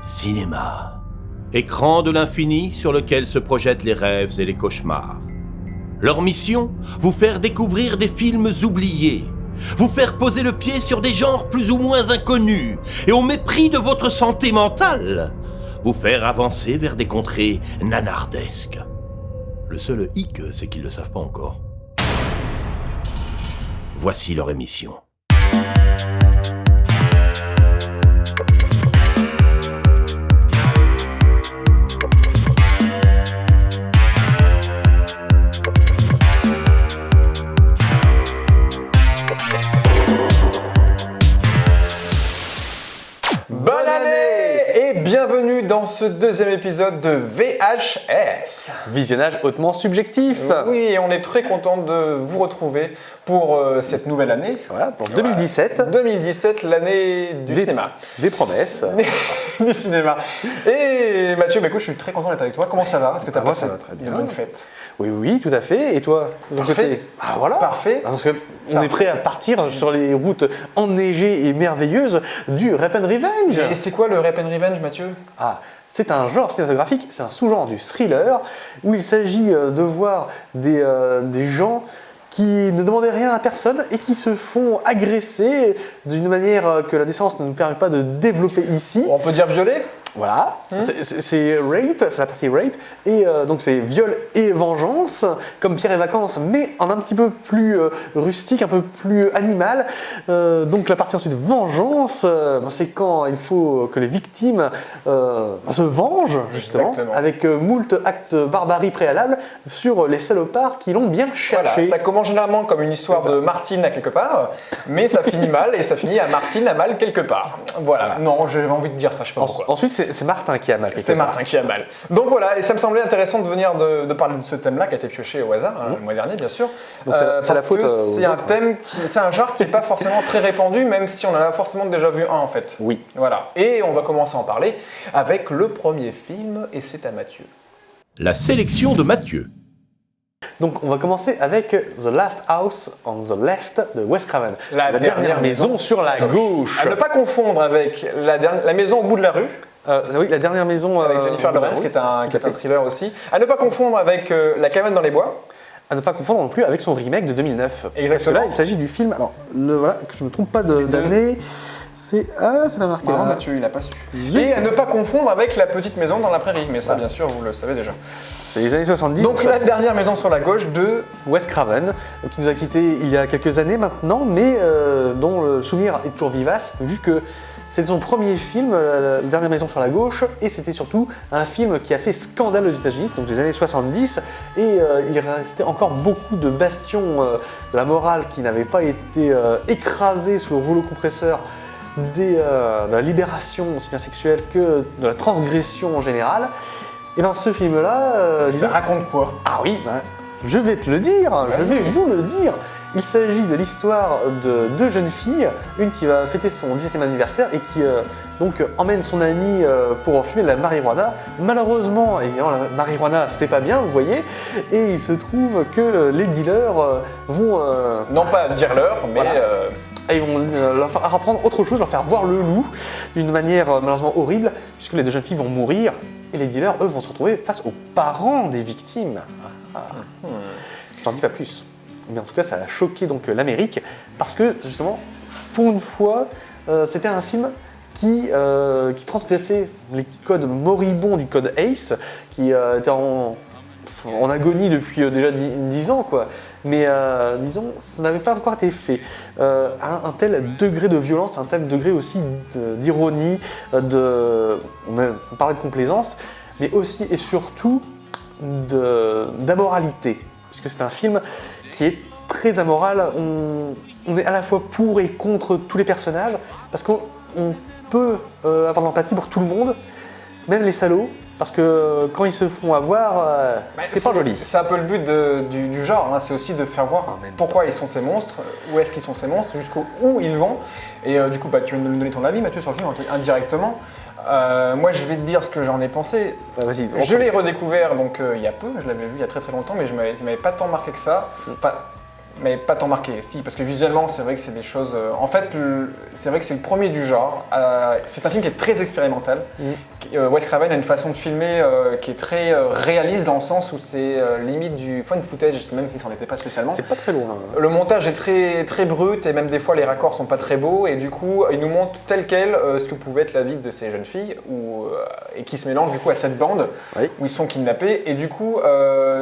Cinéma. Écran de l'infini sur lequel se projettent les rêves et les cauchemars. Leur mission, vous faire découvrir des films oubliés, vous faire poser le pied sur des genres plus ou moins inconnus, et au mépris de votre santé mentale, vous faire avancer vers des contrées nanardesques. Le seul hic, c'est qu'ils ne le savent pas encore. Voici leur émission. Bonne année et bienvenue dans ce deuxième épisode de VHS. Visionnage hautement subjectif. Oui, et on est très content de vous retrouver pour cette nouvelle année. Voilà, pour 2017. 2017, l'année du cinéma. Des promesses. Du cinéma. Et Mathieu, écoute, je suis très content d'être avec toi. Comment ça va? Est-ce que tu as passé ça va très bien. une bonne fête? Oui, tout à fait. Et toi, de ton Parfait. côté? Ah voilà. Parfait. Parce qu'on est prêt à partir sur les routes enneigées et merveilleuses du Rape and Revenge. Et c'est quoi le Rape and Revenge, Mathieu? Ah, c'est un genre cinématographique, c'est un sous-genre du thriller où il s'agit de voir des gens qui ne demandaient rien à personne et qui se font agresser d'une manière que la décence ne nous permet pas de développer ici. On peut dire violer? Voilà, c'est rape, c'est la partie rape, et donc c'est viol et vengeance, comme Pierre et Vacances, mais en un petit peu plus rustique, un peu plus animal. Donc la partie ensuite vengeance, c'est quand il faut que les victimes se vengent, justement, Exactement. avec moult actes barbarie préalables sur les salopards qui l'ont bien cherché. Voilà, ça commence généralement comme une histoire de Martine à quelque part, mais ça finit mal et ça finit à Martine à mal quelque part. Voilà, non, j'avais envie de dire ça, je sais pas pourquoi. Ensuite, c'est Martin qui a mal. C'est Martin qui a mal. Donc voilà, et ça me semblait intéressant de venir de parler de ce thème-là qui a été pioché au hasard, le mois dernier bien sûr. Donc c'est la parce faute que c'est un autres. thème, c'est un genre qui n'est pas forcément très répandu, même si on en a forcément déjà vu un en fait. Oui. Voilà, et on va commencer à en parler avec le premier film, et c'est à Mathieu. La sélection de Mathieu. Donc on va commencer avec The Last House on the Left de Wes Craven. La dernière maison sur la gauche. À ne pas confondre avec la maison au bout de la rue, Oui, la dernière maison avec Jennifer Lawrence, qui est un thriller aussi. À ne pas confondre avec La cabane dans les bois. À ne pas confondre non plus avec son remake de 2009. Exactement. Parce que là, il s'agit du film. Alors, voilà, que je ne me trompe pas d'année. C'est ça m'a marqué. Non, là. Mathieu, il n'a pas su. Et à ne pas confondre avec La petite maison dans la prairie, mais ça, bien sûr, vous le savez déjà. C'est les années 70. Donc, la dernière maison sur la gauche de... Wes Craven, qui nous a quittés il y a quelques années maintenant, mais dont le souvenir est toujours vivace, vu que c'était son premier film, La dernière maison sur la gauche, et c'était surtout un film qui a fait scandale aux États-Unis, donc les années 70, et il restait encore beaucoup de bastions de la morale qui n'avaient pas été écrasés sous le rouleau compresseur de la libération aussi bien sexuelle que de la transgression en général. Et bien ce film-là... Ça raconte quoi? Ah oui, je vais te le dire, je vais vous le dire. Il s'agit de l'histoire de deux jeunes filles, une qui va fêter son 17e anniversaire et qui donc emmène son amie pour fumer de la marijuana. Malheureusement, évidemment, la marijuana c'est pas bien, vous voyez, et il se trouve que les dealers vont... Non pas dire l'heure, mais... Voilà. Et ils vont leur faire apprendre autre chose, leur faire voir le loup d'une manière malheureusement horrible, puisque les deux jeunes filles vont mourir et les dealers, eux, vont se retrouver face aux parents des victimes. J'en dis pas plus. Mais en tout cas, ça a choqué donc l'Amérique parce que justement, pour une fois, c'était un film qui transgressait les codes moribonds du code ACE, qui était en agonie depuis déjà 10 ans, quoi. Mais disons, ça n'avait pas encore été fait. Un tel degré de violence, un tel degré aussi d'ironie, on parlait de complaisance, mais aussi et surtout d'amoralité. Puisque c'est un film qui est très amoral. On est à la fois pour et contre tous les personnages, parce qu'on peut avoir de l'empathie pour tout le monde, même les salauds. Parce que quand ils se font avoir, c'est pas joli. C'est un peu le but du genre, hein, c'est aussi de faire voir pourquoi ils sont ces monstres, où est-ce qu'ils sont ces monstres, jusqu'où ils vont. Et du coup, tu veux nous donner ton avis, Mathieu, sur le film indirectement. Moi, je vais te dire ce que j'en ai pensé. Vas-y. Je l'ai redécouvert donc il y a peu, je l'avais vu il y a très très longtemps, mais il m'avait pas tant marqué que ça. Enfin, Mais pas tant marqué, si, parce que visuellement, c'est vrai que c'est des choses. En fait, c'est vrai que c'est le premier du genre. C'est un film qui est très expérimental. Wes Craven a une façon de filmer qui est très réaliste dans le sens où c'est limite du fun footage, même si ça n'en était pas spécialement. C'est pas très loin. Le montage est très, très brut et même des fois les raccords sont pas très beaux. Et du coup, il nous montre tel quel ce que pouvait être la vie de ces jeunes filles et qui se mélange du coup à cette bande où ils sont kidnappés. Et du coup,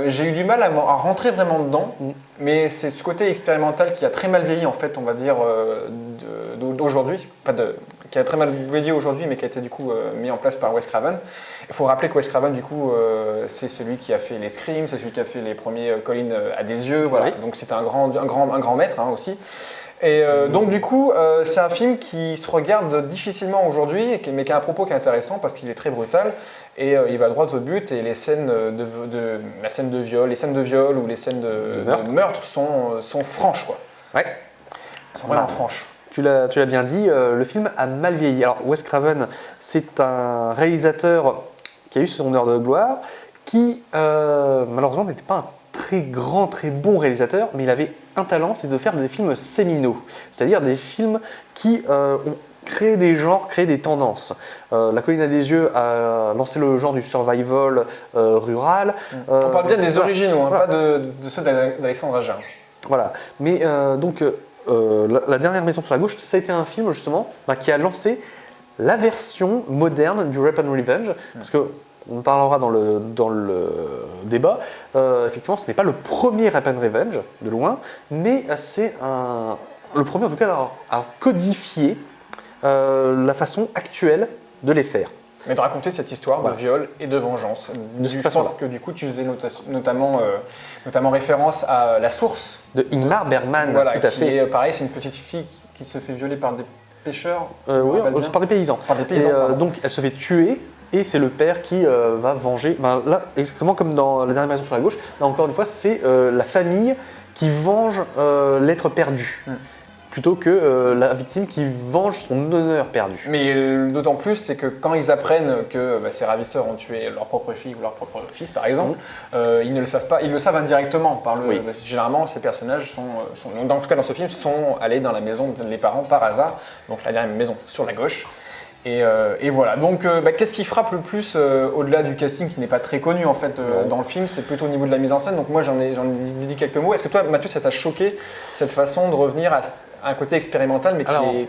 j'ai eu du mal à rentrer vraiment dedans. Mais c'est ce côté expérimental qui a très mal vieilli en fait, on va dire, d'aujourd'hui, qui a très mal vieilli aujourd'hui, mais qui a été du coup mis en place par Wes Craven. Il faut rappeler que Wes Craven, du coup, c'est celui qui a fait les Scream, c'est celui qui a fait les premiers Collines à des yeux, voilà. Donc c'est un grand maître aussi. Et donc du coup, c'est un film qui se regarde difficilement aujourd'hui, mais qui a un propos qui est intéressant parce qu'il est très brutal et il va droit au but. Et les scènes la scène de viol, ou les scènes de meurtre sont franches, quoi. Ouais. Sont vraiment franches. Tu l'as bien dit, le film a mal vieilli. Alors Wes Craven, c'est un réalisateur qui a eu son heure de gloire, qui malheureusement n'était pas un très grand, très bon réalisateur, mais il avait un talent, c'est de faire des films séminaux, c'est-à-dire des films qui ont créé des genres, créé des tendances. La Colline à des yeux a lancé le genre du survival rural. On parle bien des originaux, hein, pas de ceux d'Alexandre Aja. Voilà, mais donc la dernière maison sur la gauche, ça a été un film justement qui a lancé la version moderne du Rape and Revenge, parce que on en parlera dans le débat. Effectivement, ce n'est pas le premier Rape and Revenge, de loin, mais c'est le premier en tout cas à codifier la façon actuelle de les faire. Mais de raconter cette histoire de viol et de vengeance. Je pense que du coup, tu faisais notamment référence à La Source. De Ingmar Bergman, voilà, tout à fait. Pareil, c'est une petite fille qui se fait violer par des pêcheurs. Oui, par des paysans. Par des paysans, donc, elle se fait tuer. Et c'est le père qui va venger. Là, exactement comme dans la dernière maison sur la gauche, là encore une fois, c'est la famille qui venge l'être perdu, plutôt que la victime qui venge son honneur perdu. Mais d'autant plus, c'est que quand ils apprennent que ces ravisseurs ont tué leur propre fille ou leur propre fils, par exemple, ils ne le savent pas. Ils le savent indirectement. Généralement, ces personnages en tout cas dans ce film, sont allés dans la maison des parents par hasard, donc la dernière maison sur la gauche. Et voilà, donc qu'est-ce qui frappe le plus au-delà du casting qui n'est pas très connu en fait dans le film, c'est plutôt au niveau de la mise en scène. Donc moi j'en ai dit quelques mots. Est-ce que toi Mathieu, ça t'a choqué cette façon de revenir à un côté expérimental mais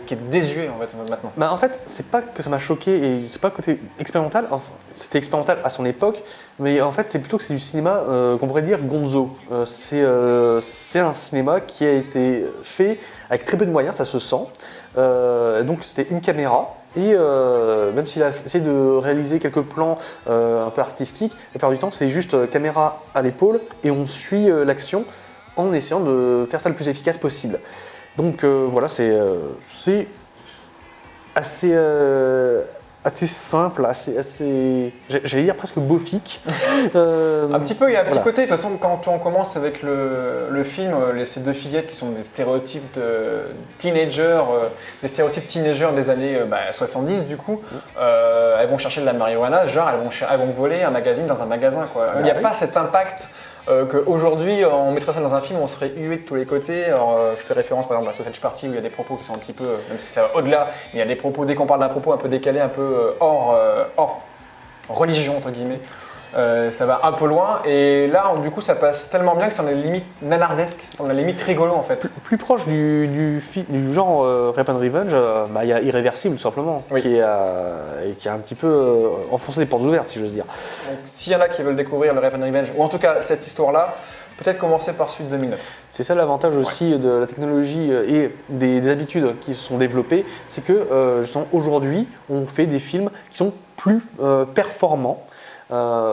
qui est désuet en fait maintenant? En fait, c'est pas que ça m'a choqué et c'est pas le côté expérimental. Enfin, c'était expérimental à son époque, mais en fait c'est plutôt que c'est du cinéma qu'on pourrait dire gonzo. C'est un cinéma qui a été fait avec très peu de moyens, ça se sent. Donc c'était une caméra. Et même s'il a essayé de réaliser quelques plans un peu artistiques, la plupart du temps c'est juste caméra à l'épaule et on suit l'action en essayant de faire ça le plus efficace possible. Donc voilà, c'est assez simple, assez j'allais dire presque beaufique. Un petit peu, il y a un petit côté, de toute façon quand on commence avec le film, ces deux fillettes qui sont des stéréotypes de teenagers, des stéréotypes teenagers des années 70 du coup, elles vont chercher de la marijuana, genre elles vont voler un magazine dans un magasin, quoi. Il n'y a pas cet impact qu'aujourd'hui on mettrait ça dans un film, on se ferait huer de tous les côtés. Alors, je fais référence par exemple à Sausage Party où il y a des propos qui sont un petit peu, même si ça va au-delà, mais il y a des propos, dès qu'on parle d'un propos un peu décalé, un peu hors religion entre guillemets, ça va un peu loin et là du coup ça passe tellement bien que ça en est limite nanardesque, ça en est limite rigolo en fait. Plus proche du genre Rape and Revenge, il y a Irréversible tout simplement, qui a un petit peu enfoncé les portes ouvertes si j'ose dire. Donc s'il y en a qui veulent découvrir le Rape and Revenge, ou en tout cas cette histoire-là, peut-être commencer par celui de 2009. C'est ça l'avantage aussi de la technologie et des habitudes qui se sont développées, c'est que justement aujourd'hui on fait des films qui sont plus performants.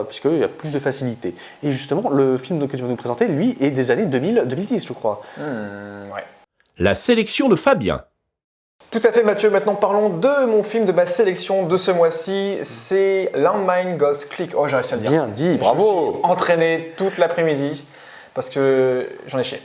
Puisqu'il y a plus de facilité. Et justement, le film que tu vas nous présenter, lui, est des années 2010, je crois. Ouais. La sélection de Fabien. Tout à fait, Mathieu. Maintenant, parlons de mon film, de ma sélection de ce mois-ci. C'est Landmine Goes Click. Oh, j'ai réussi à le dire. Bien dit, bravo. Je me suis entraîné toute l'après-midi. parce que j'en ai chié.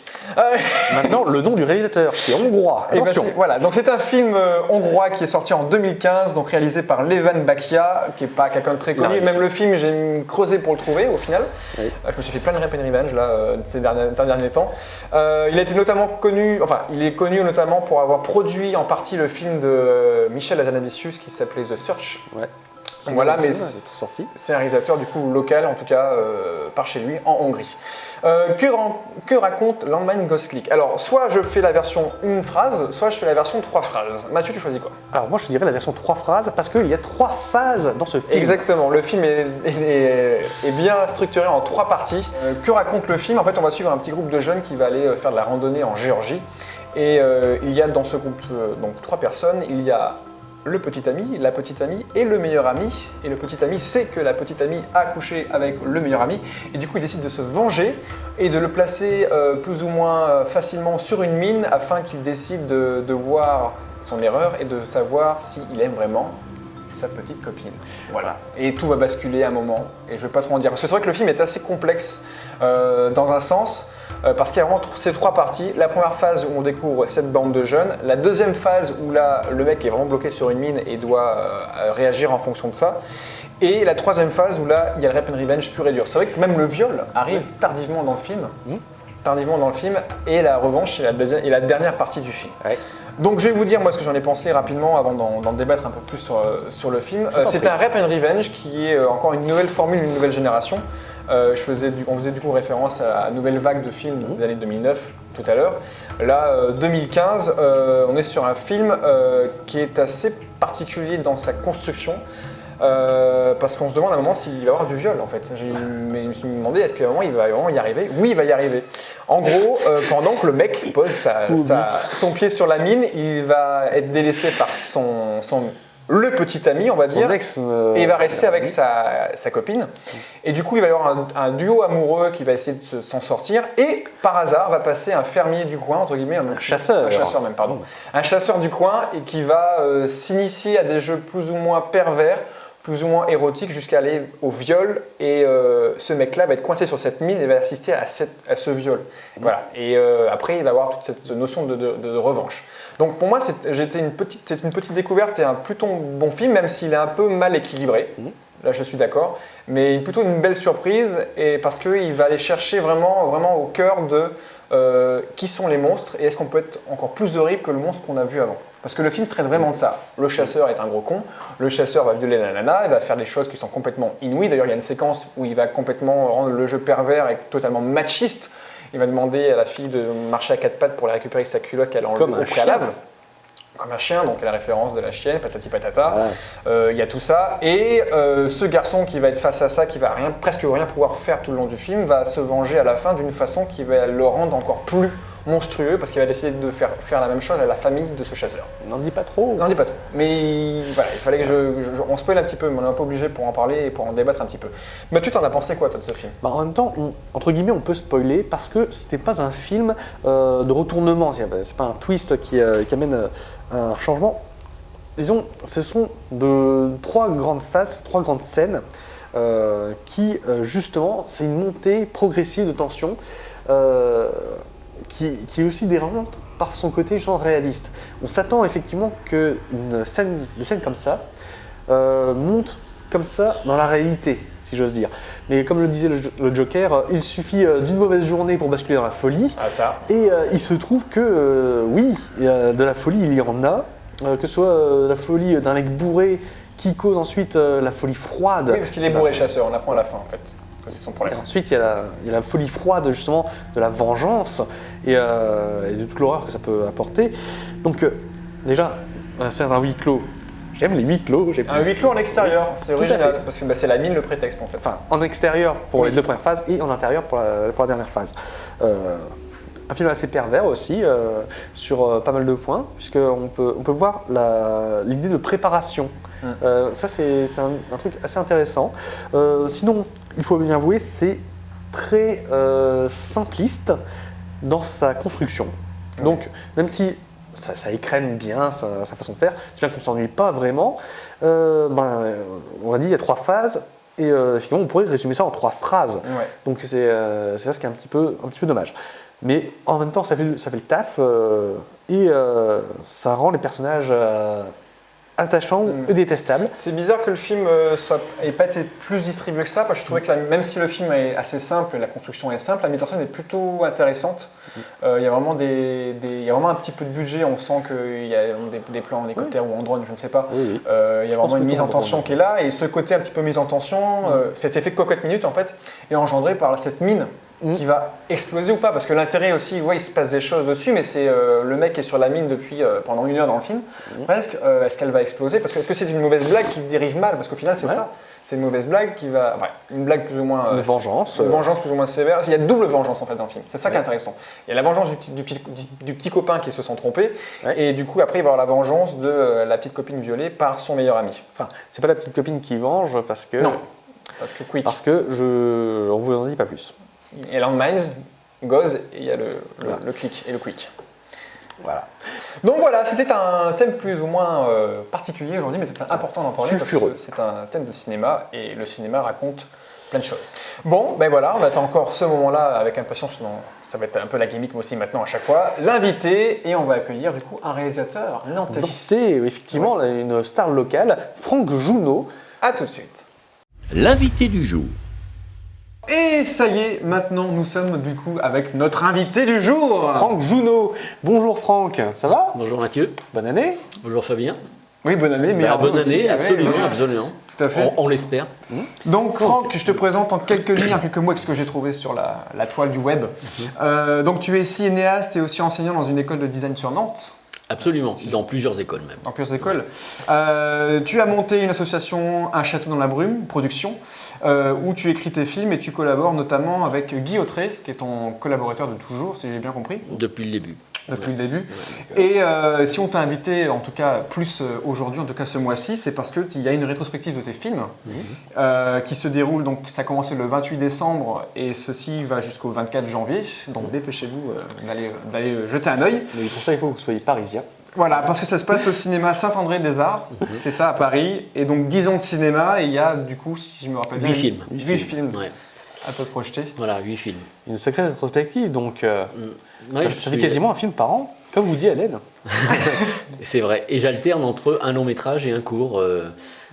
Maintenant, le nom du réalisateur, qui est hongrois. Et ben Attention. voilà, donc c'est un film hongrois qui est sorti en 2015, donc réalisé par Levan Bakia, qui n'est pas quelqu'un de très connu. Même le film, j'ai creusé pour le trouver au final. Oui. Je me suis fait plein de rep and revenge là, ces derniers temps. Il a été notamment connu, il est connu notamment pour avoir produit en partie le film de Michel Hazanavicius qui s'appelait The Search. Ouais. Donc voilà, mais sorti. c'est un réalisateur du coup local, en tout cas par chez lui, en Hongrie. Que raconte Landmine Ghostlick? Alors, soit je fais la version une phrase, soit je fais la version 3 phrases. Mathieu, tu choisis quoi? Alors moi je dirais la version 3 phrases parce qu'il y a 3 phases dans ce film. Exactement, le film est bien structuré en 3 parties. Que raconte le film? En fait, on va suivre un petit groupe de jeunes qui va aller faire de la randonnée en Géorgie. Et il y a dans ce groupe donc 3 personnes. Il y a le petit ami, la petite amie et le meilleur ami. Et le petit ami sait que la petite amie a couché avec le meilleur ami. Et du coup, il décide de se venger et de le placer plus ou moins facilement sur une mine afin qu'il décide de voir son erreur et de savoir s'il aime vraiment sa petite copine. Voilà. Et tout va basculer à un moment. Et je ne vais pas trop en dire. Parce que c'est vrai que le film est assez complexe dans un sens. Parce qu'il y a vraiment ces 3 parties. La première phase où on découvre cette bande de jeunes. La deuxième phase où là, le mec est vraiment bloqué sur une mine et doit réagir en fonction de ça. Et la troisième phase où là, il y a le rap and revenge pur et dur. C'est vrai que même le viol arrive tardivement dans le film. Et la revanche est la dernière partie du film. Ouais. Donc je vais vous dire moi ce que j'en ai pensé rapidement avant d'en débattre un peu plus sur le film. C'est un rap and revenge qui est encore une nouvelle formule, une nouvelle génération. On faisait du coup référence à la nouvelle vague de films des années 2009 tout à l'heure. Là, 2015, on est sur un film qui est assez particulier dans sa construction. Parce qu'on se demande à un moment s'il va y avoir du viol en fait. Je me suis demandé est-ce qu'à un moment il va vraiment y arriver? Oui, il va y arriver. En gros, pendant que le mec pose son pied sur la mine, il va être délaissé par le petit ami, on va dire, et il va rester avec sa copine. Et du coup, il va y avoir un duo amoureux qui va essayer de s'en sortir. Et par hasard, va passer un fermier du coin, entre guillemets, un chasseur du coin, et qui va s'initier à des jeux plus ou moins pervers, plus ou moins érotiques, jusqu'à aller au viol. Et ce mec-là va être coincé sur cette mine et va assister à ce viol. Voilà. Et après, il va avoir toute cette notion de revanche. Donc pour moi, c'est une petite découverte et un plutôt bon film, même s'il est un peu mal équilibré. Là, je suis d'accord. Mais plutôt une belle surprise, et parce qu'il va aller chercher vraiment, vraiment au cœur de qui sont les monstres et est-ce qu'on peut être encore plus horrible que le monstre qu'on a vu avant. Parce que le film traite vraiment de ça. Le chasseur est un gros con, le chasseur va violer la nana, il va faire des choses qui sont complètement inouïes. D'ailleurs, il y a une séquence où il va complètement rendre le jeu pervers et totalement machiste. Il va demander à la fille de marcher à 4 pattes pour aller récupérer sa culotte qu'elle a enlevée au préalable. Comme un chien, donc la référence de la chienne, patati patata. Il y a tout ça. Et ce garçon qui va être face à ça, qui va presque rien pouvoir faire tout le long du film, va se venger à la fin d'une façon qui va le rendre encore plus monstrueux, parce qu'il va décider de faire la même chose à la famille de ce chasseur. N'en dis pas trop. N'en dis pas trop. Mais voilà, il fallait que on spoil un petit peu, mais on est un peu obligé pour en parler et pour en débattre un petit peu. Mais tu t'en as pensé quoi, toi, de ce film? En même temps, entre guillemets, on peut spoiler parce que c'était pas un film de retournement. C'est pas un twist qui amène un changement. Disons, ce sont 3 grandes phases, 3 grandes scènes qui, justement, c'est une montée progressive de tension. Qui est aussi dérangeante par son côté genre réaliste. On s'attend effectivement qu'une scène comme ça monte comme ça dans la réalité, si j'ose dire. Mais comme le disait le Joker, il suffit d'une mauvaise journée pour basculer dans la folie. Ah, ça. Et il se trouve que oui, de la folie il y en a, que ce soit la folie d'un mec bourré qui cause ensuite la folie froide. Oui, parce qu'il est bourré le chasseur, on apprend à la fin en fait. C'est son problème. Et ensuite, il y a la folie froide, justement, de la vengeance et de toute l'horreur que ça peut apporter. Donc, déjà, c'est un huis clos. J'aime les huis clos. Un huis clos en extérieur, c'est original, parce que c'est la mine le prétexte en fait. Enfin, en extérieur pour les 2 premières phases et en intérieur pour la dernière phase. Un film assez pervers aussi, sur pas mal de points, puisqu'on peut voir l'idée de préparation. Ça, c'est un truc assez intéressant. Sinon, il faut bien avouer, c'est très simpliste dans sa construction. Donc, même si ça écrème bien sa façon de faire, c'est bien qu'on ne s'ennuie pas vraiment, on a dit il y a 3 phases. Et effectivement, on pourrait résumer ça en 3 phrases. Ouais. Donc c'est ça ce qui est un petit peu dommage. Mais en même temps, ça fait le taf et ça rend les personnages attachants et détestables. C'est bizarre que le film ait pas été plus distribué que ça, parce que je trouvais que même si le film est assez simple, la construction est simple, la mise en scène est plutôt intéressante. Il y a vraiment il y a vraiment un petit peu de budget, on sent qu'il y a des plans en hélicoptère ou en drone, je ne sais pas. Oui. Il y a vraiment une mise en tension qui est là, et ce côté un petit peu mise en tension, cet effet de cocotte minute en fait, est engendré par cette mine qui va exploser ou pas, parce que l'intérêt aussi, il se passe des choses dessus, mais c'est le mec qui est sur la mine depuis pendant 1 heure dans le film, presque, est-ce qu'elle va exploser, parce que est-ce que c'est une mauvaise blague qui dérive mal, parce qu'au final c'est ça, c'est une mauvaise blague qui va, une blague plus ou moins, une vengeance plus ou moins sévère, il y a double vengeance en fait dans le film, c'est ça qui est intéressant, il y a la vengeance du petit copain qui se sont trompés, et du coup après il va y avoir la vengeance de la petite copine violée par son meilleur ami. Enfin, c'est pas la petite copine qui venge parce que... Non, parce que quick. Parce que on vous en dit pas plus. Et Landmines, Goz, et il y a le click et le quick. Voilà. Donc voilà, c'était un thème plus ou moins particulier aujourd'hui, mais c'est important d'en parler parce que c'est un thème de cinéma et le cinéma raconte plein de choses. Bon, ben voilà, on attend encore ce moment-là avec impatience, sinon ça va être un peu la gimmick aussi maintenant à chaque fois. L'invité, et on va accueillir du coup un réalisateur nantais. Nantais, effectivement, une star locale, Franck Jounot. A tout de suite. L'invité du jour. Et ça y est, maintenant nous sommes du coup avec notre invité du jour. Franck Jounot. Bonjour Franck, ça va? Bonjour Mathieu. Bonne année. Bonjour Fabien. Oui, bonne année, mais bonne année, absolument. Tout à fait. On l'espère. Donc Franck, je te présente en quelques lignes, en quelques mots, ce que j'ai trouvé sur la toile du web. Donc tu es cinéaste et aussi enseignant dans une école de design sur Nantes. Absolument, dans plusieurs écoles même. Dans plusieurs écoles. Tu as monté une association Un château dans la brume, production, où tu écris tes films et tu collabores notamment avec Guy Autré, qui est ton collaborateur de toujours, si j'ai bien compris. Depuis le début. Depuis le début. Et si on t'a invité, en tout cas plus aujourd'hui, en tout cas ce mois-ci, c'est parce qu'il y a une rétrospective de tes films qui se déroule, donc ça a commencé le 28 décembre et ceci va jusqu'au 24 janvier. Donc dépêchez-vous d'aller jeter un œil. Mais pour ça, il faut que vous soyez parisien. Voilà, parce que ça se passe au cinéma Saint-André-des-Arts, c'est ça à Paris, et donc 10 ans de cinéma, et il y a du coup, si je me rappelle bien, 8 films. 8 films Ouais. à peu projetés. Voilà, 8 films. Une sacrée rétrospective, donc Ouais, ça fait quasiment un film par an, comme vous dit Hélène. C'est vrai. Et j'alterne entre un long métrage et un court.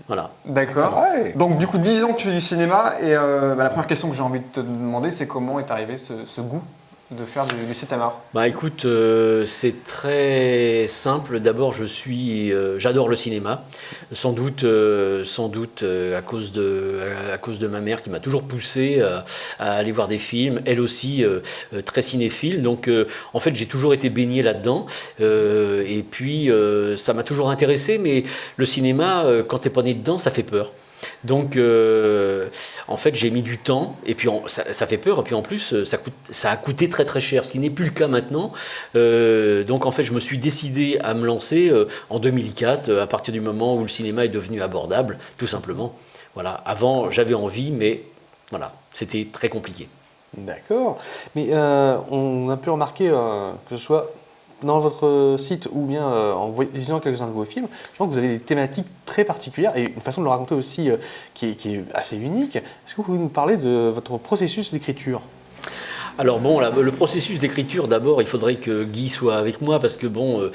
Voilà. D'accord. Ouais. Donc du coup, 10 ans que tu fais du cinéma, et la première question que j'ai envie de te demander, c'est comment est arrivé ce goût de faire du cinéma? Bah écoute, c'est très simple. D'abord, j'adore le cinéma, sans doute à cause de ma mère qui m'a toujours poussé à aller voir des films. Elle aussi très cinéphile. Donc en fait, j'ai toujours été baigné là-dedans. Et puis ça m'a toujours intéressé. Mais le cinéma, quand t'es pas né dedans, ça fait peur. Donc, en fait, j'ai mis du temps, et puis ça fait peur, et puis en plus, ça a coûté très très cher, ce qui n'est plus le cas maintenant. Donc, en fait, je me suis décidé à me lancer en 2004, à partir du moment où le cinéma est devenu abordable, tout simplement. Voilà. Avant, j'avais envie, mais voilà, c'était très compliqué. D'accord. Mais on a pu remarquer que ce soit dans votre site ou bien en visionnant quelques-uns de vos films, je pense que vous avez des thématiques très particulières et une façon de le raconter aussi qui est assez unique. Est-ce que vous pouvez nous parler de votre processus d'écriture ? Alors bon, le processus d'écriture, d'abord, il faudrait que Guy soit avec moi parce que bon,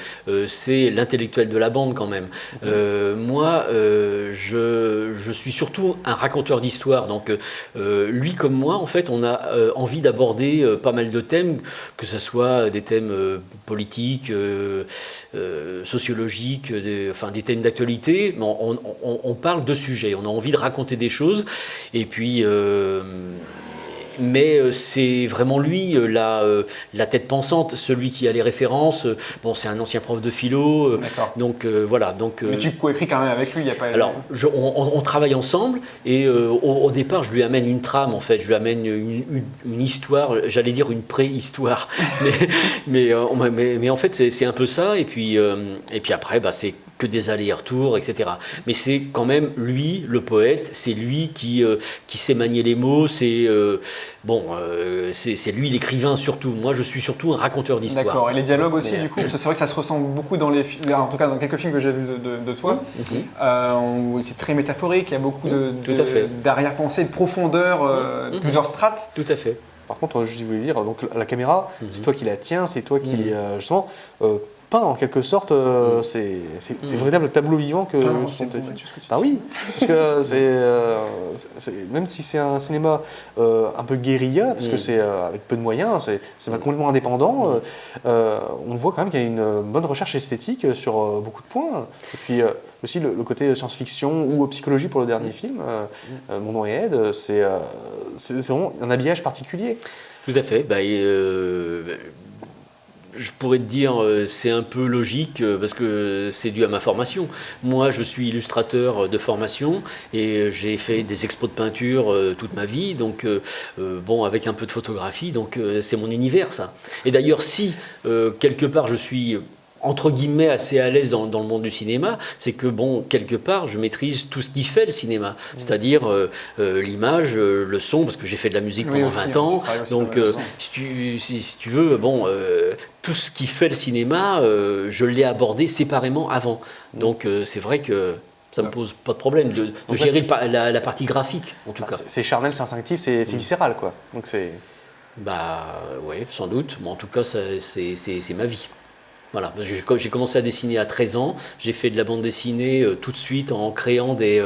c'est l'intellectuel de la bande quand même. Moi, je suis surtout un raconteur d'histoire. Donc lui comme moi, en fait, on a envie d'aborder pas mal de thèmes, que ce soit des thèmes politiques, sociologiques, des thèmes d'actualité. On parle de sujets, on a envie de raconter des choses. Et puis... mais c'est vraiment lui la tête pensante, celui qui a les références. Bon, c'est un ancien prof de philo, donc voilà. Donc, mais tu coécris quand même avec lui, il n'y a pas. Alors, on travaille ensemble et au départ, je lui amène une trame en fait, je lui amène une histoire, j'allais dire une préhistoire, mais en fait c'est un peu ça. Et puis après, c'est que des allers-retours, etc. Mais c'est quand même lui, le poète, c'est lui qui sait manier les mots, c'est lui l'écrivain surtout. Moi, je suis surtout un raconteur d'histoire. D'accord, et les dialogues aussi, du coup, parce que c'est vrai que ça se ressent beaucoup dans en tout cas dans quelques films que j'ai vus de toi. C'est très métaphorique, il y a beaucoup Tout à fait. d'arrière-pensée, de profondeur, plusieurs strates. Tout à fait. Par contre, je voulais dire, donc la caméra, c'est toi qui la tiens, c'est toi qui justement peint en quelque sorte. C'est un véritable tableau vivant que. Ah oui, parce que même si c'est un cinéma un peu guérilla, parce que c'est avec peu de moyens, c'est pas complètement indépendant. On voit quand même qu'il y a une bonne recherche esthétique sur beaucoup de points. Et puis aussi le côté science-fiction ou psychologie pour le dernier film, Mon nom est Ed, c'est vraiment un habillage particulier. Tout à fait. Je pourrais te dire, c'est un peu logique parce que c'est dû à ma formation. Moi, je suis illustrateur de formation et j'ai fait des expos de peinture toute ma vie, donc avec un peu de photographie, donc c'est mon univers ça. Et d'ailleurs, si quelque part je suis entre guillemets assez à l'aise dans le monde du cinéma, c'est que quelque part je maîtrise tout ce qui fait le cinéma, c'est-à-dire l'image, le son, parce que j'ai fait de la musique pendant 20 ans, donc si tu veux, tout ce qui fait le cinéma, je l'ai abordé séparément avant, donc c'est vrai que ça ne me pose pas de problème de gérer la partie graphique, en tout cas. C'est charnel, c'est instinctif, c'est viscéral, quoi. Donc c'est... Oui, sans doute, mais en tout cas c'est ma vie. Voilà, j'ai commencé à dessiner à 13 ans, j'ai fait de la bande dessinée tout de suite en créant des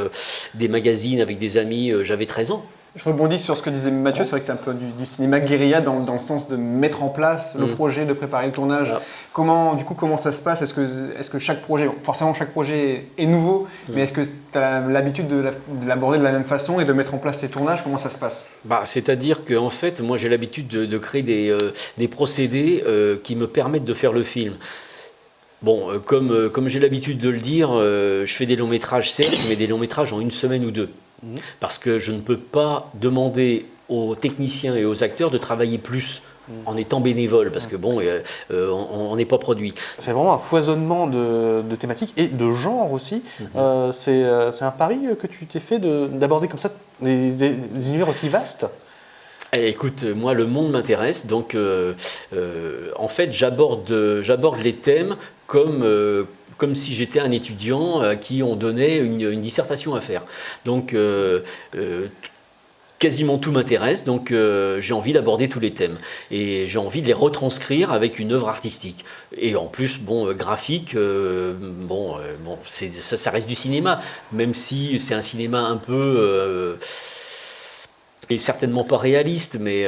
magazines avec des amis, j'avais 13 ans. Je rebondis sur ce que disait Mathieu, c'est vrai que c'est un peu du cinéma guérilla dans le sens de mettre en place le projet, de préparer le tournage. Comment ça se passe ? Est-ce que chaque projet, forcément chaque projet est nouveau, mais est-ce que tu as l'habitude de l'aborder de la même façon et de mettre en place les tournages ? Comment ça se passe ? C'est-à-dire que en fait, moi j'ai l'habitude de créer des procédés qui me permettent de faire le film. Comme j'ai l'habitude de le dire, je fais des longs métrages certes, mais des longs métrages en 1 semaine ou 2. Parce que je ne peux pas demander aux techniciens et aux acteurs de travailler plus en étant bénévole, parce que on n'est pas produit. C'est vraiment un foisonnement de thématiques et de genres aussi. C'est un pari que tu t'es fait d'aborder comme ça des univers aussi vastes. Écoute, moi le monde m'intéresse, donc en fait j'aborde les thèmes comme si j'étais un étudiant à qui on donnait une dissertation à faire. Donc quasiment tout m'intéresse, donc j'ai envie d'aborder tous les thèmes. Et j'ai envie de les retranscrire avec une œuvre artistique. Et en plus, graphique, ça reste du cinéma, même si c'est un cinéma un peu... et certainement pas réaliste, mais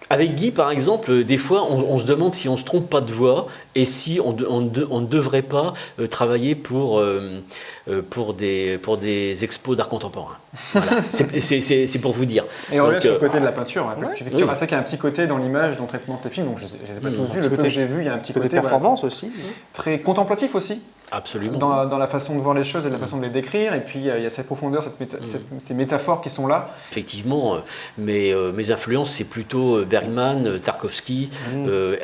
avec Guy, par exemple, des fois, on se demande si on ne se trompe pas de voix et si on ne devrait pas travailler pour des expos d'art contemporain. Voilà. C'est pour vous dire. Et on revient sur le côté de la peinture. C'est vrai qu'il y a un petit côté dans l'image, dans le traitement de tes films, donc je ne les ai pas tous vus, le peu que j'ai vu, il y a un petit côté performance aussi. Très contemplatif aussi. Absolument. Dans la façon de voir les choses et la façon de les décrire, et puis il y a cette profondeur, ces métaphores qui sont là. Effectivement, mes influences, c'est plutôt Bergman, Tarkovsky,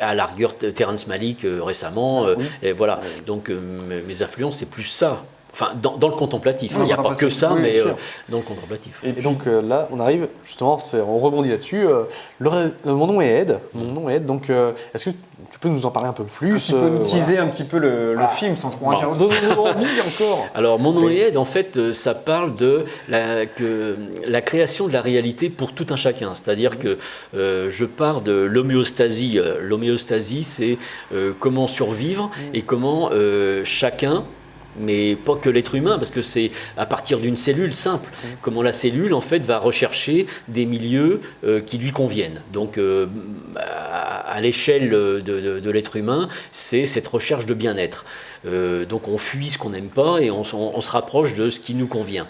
à la rigueur Terrence Malick récemment. Et voilà. Donc mes influences, c'est plus ça. Enfin, dans le contemplatif. Il n'y a pas que ça, mais dans le contemplatif. Et donc là, on arrive, justement, on rebondit là-dessus. Mon nom est Ed. Donc, est-ce que tu peux nous en parler un peu plus? Tu peux nous teaser un petit peu le film sans trop en dire aussi. Encore. Alors, Mon nom est Ed, en fait, ça parle de la création de la réalité pour tout un chacun. C'est-à-dire que je pars de l'homéostasie. L'homéostasie, c'est comment survivre et comment chacun, mais pas que l'être humain, parce que c'est à partir d'une cellule simple, comment la cellule en fait va rechercher des milieux qui lui conviennent. Donc à l'échelle de l'être humain, c'est cette recherche de bien-être. Donc on fuit ce qu'on n'aime pas et on se rapproche de ce qui nous convient.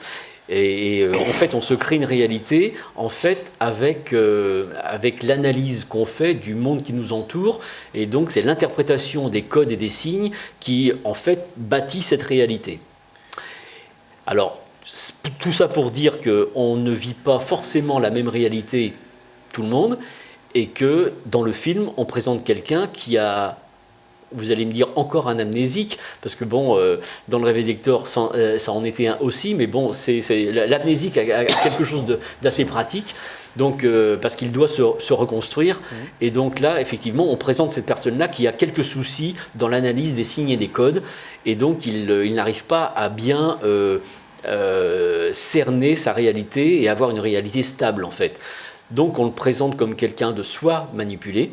Et en fait, on se crée une réalité en fait avec l'analyse qu'on fait du monde qui nous entoure. Et donc, c'est l'interprétation des codes et des signes qui, en fait, bâtit cette réalité. Alors, tout ça pour dire qu'on ne vit pas forcément la même réalité, tout le monde, et que dans le film, on présente quelqu'un qui a vous allez me dire encore un amnésique, parce que bon, dans le Réveil d'Hector, ça en était un aussi, mais bon, l'amnésique a quelque chose d'assez pratique. Donc, parce qu'il doit se reconstruire. Et donc là, effectivement, on présente cette personne-là qui a quelques soucis dans l'analyse des signes et des codes. Et donc, il n'arrive pas à bien cerner sa réalité et avoir une réalité stable, en fait. Donc, on le présente comme quelqu'un de soit manipulé,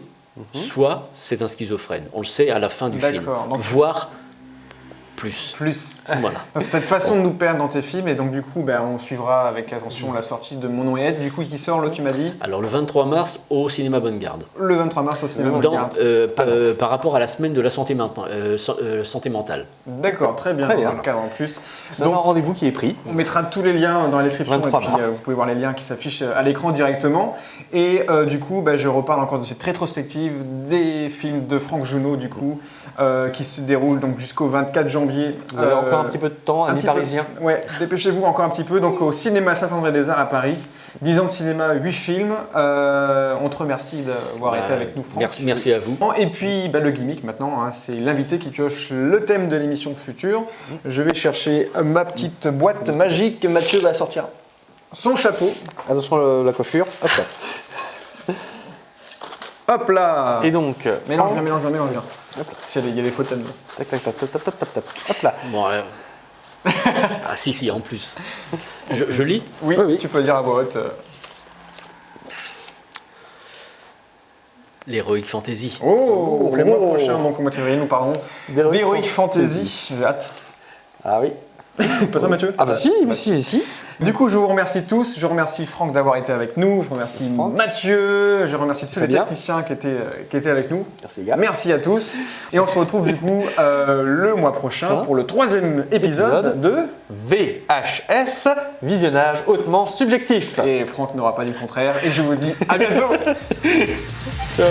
soit c'est un schizophrène. On le sait à la fin du film. Donc, voire plus. Voilà. C'est cette façon de nous perdre dans tes films, et donc du coup, on suivra avec attention la sortie de Mon nom et Ed, du coup, qui sort, tu m'as dit Alors, le 23 mars au cinéma Bonne Garde. Le 23 mars au cinéma Bonne Garde. Par rapport à la semaine de la santé mentale. D'accord, très bien. Dans un cadre en plus. Donc, un rendez-vous qui est pris. On mettra tous les liens dans la description, 23 et puis mars. vous pouvez voir les liens qui s'affichent à l'écran directement. Et du coup, je reparle encore de cette rétrospective des films de Franck Junot, du coup, qui se déroule donc jusqu'au 24 janvier. Vous avez encore un petit peu de temps, amis parisiens. Ouais, dépêchez-vous encore un petit peu. Donc au cinéma Saint-André-des-Arts à Paris, 10 ans de cinéma, 8 films. On te remercie d'avoir été avec nous, Franck. Merci à vous. Et puis le gimmick maintenant, c'est l'invité qui pioche le thème de l'émission future. Je vais chercher ma petite boîte magique. Mathieu va sortir son chapeau. Attention la coiffure. Hop là. Hop là. Et donc, mélange bien. Il y a des fautes thèmes. Tac, tac, tac, tac, tac, tac, tac. Hop là. Bon, ah si, en plus. Je lis ? Oui, tu peux dire à voix haute. L'Heroic Fantasy. Oh, le mois prochain, donc au mois de février, nous parlons d'Heroic Fantasy. J'ai hâte. Ah oui. Pas toi, Mathieu? Ah bah si. Du coup, je vous remercie tous. Je remercie Franck d'avoir été avec nous. Je remercie Mathieu. Je remercie tous les techniciens qui étaient avec nous. Merci, les gars. Merci à tous. Et on se retrouve du coup le mois prochain pour le 3e épisode de VHS, visionnage hautement subjectif. Et Franck n'aura pas dit le contraire. Et je vous dis à bientôt. Ciao.